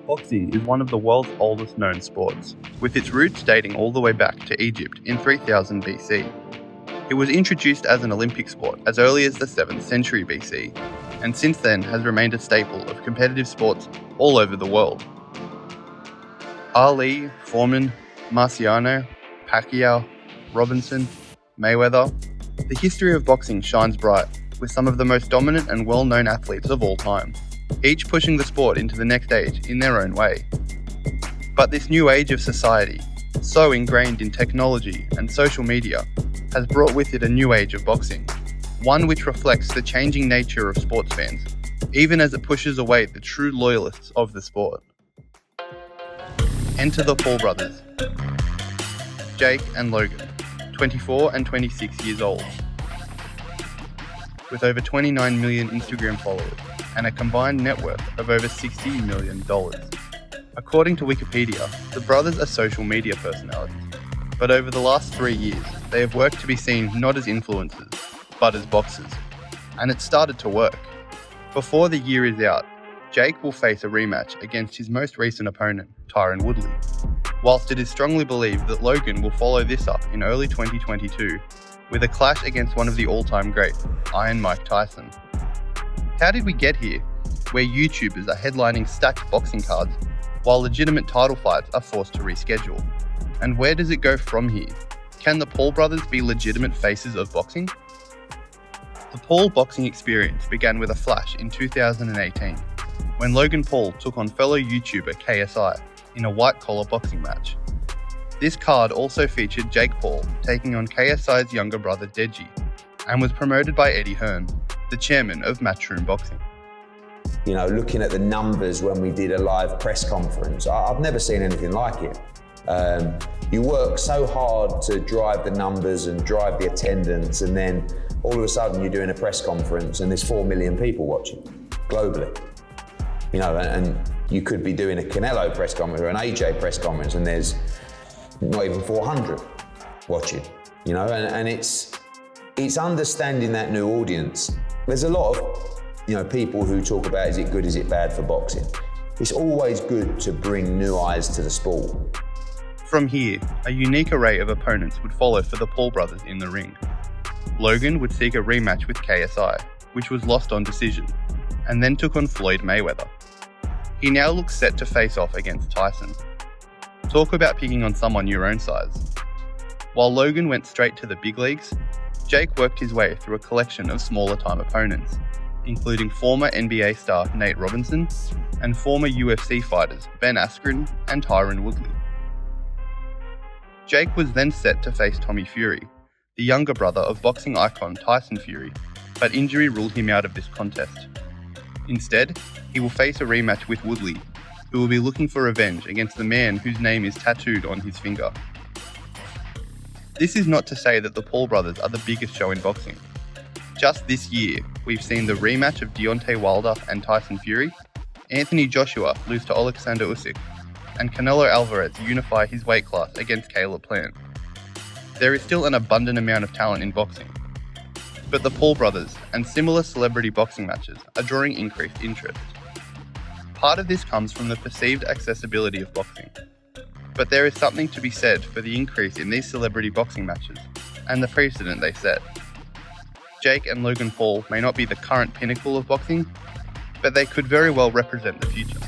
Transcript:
Boxing is one of the world's oldest known sports, with its roots dating all the way back to Egypt in 3000 BC. It was introduced as an Olympic sport as early as the 7th century BC, and since then has remained a staple of competitive sports all over the world. Ali, Foreman, Marciano, Pacquiao, Robinson, Mayweather. The history of boxing shines bright, with some of the most dominant and well-known athletes of all time, each pushing the sport into the next age in their own way. But this new age of society, so ingrained in technology and social media, has brought with it a new age of boxing, one which reflects the changing nature of sports fans, even as it pushes away the true loyalists of the sport. Enter the Paul brothers, Jake and Logan, 24 and 26 years old, with over 29 million Instagram followers and a combined net worth of over $60 million. According to Wikipedia, the brothers are social media personalities, but over the last 3 years, they have worked to be seen not as influencers, but as boxers. And it started to work. Before the year is out, Jake will face a rematch against his most recent opponent, TYRON Woodley, whilst it is strongly believed that Logan will follow this up in early 2022 with a clash against one of the all-time greats, Iron Mike Tyson. How did we get here, where YouTubers are headlining stacked boxing cards while legitimate title fights are forced to reschedule? And where does it go from here? Can the Paul brothers be legitimate faces of boxing? The Paul boxing experience began with a flash in 2018, when Logan Paul took on fellow YouTuber KSI in a white-collar boxing match. This card also featured Jake Paul taking on KSI's younger brother Deji, and was promoted by Eddie Hearn, the chairman of Matchroom Boxing. You know, looking at the numbers when we did a live press conference, I've never seen anything like it. You work so hard to drive the numbers and drive the attendance, and then all of a sudden you're doing a press conference and there's 4 million people watching globally. You know, and you could be doing a Canelo press conference or an AJ press conference and there's not even 400 watching. You know, and it's understanding that new audience. There's a lot of people who talk about, is it good, is it bad for boxing? It's always good to bring new eyes to the sport. From here, a unique array of opponents would follow for the Paul brothers in the ring. Logan would seek a rematch with KSI, which was lost on decision, and then took on Floyd Mayweather. He now looks set to face off against Tyson. Talk about picking on someone your own size. While Logan went straight to the big leagues, Jake worked his way through a collection of smaller time opponents, including former NBA star Nate Robinson and former UFC fighters Ben Askren and Tyron Woodley. Jake was then set to face Tommy Fury, the younger brother of boxing icon Tyson Fury, but injury ruled him out of this contest. Instead, he will face a rematch with Woodley, who will be looking for revenge against the man whose name is tattooed on his finger. This is not to say that the Paul brothers are the biggest show in boxing. Just this year, we've seen the rematch of Deontay Wilder and Tyson Fury, Anthony Joshua lose to Alexander Usyk, and Canelo Alvarez unify his weight class against Caleb Plant. There is still an abundant amount of talent in boxing, but the Paul brothers and similar celebrity boxing matches are drawing increased interest. Part of this comes from the perceived accessibility of boxing, but there is something to be said for the increase in these celebrity boxing matches and the precedent they set. Jake and Logan Paul may not be the current pinnacle of boxing, but they could very well represent the future.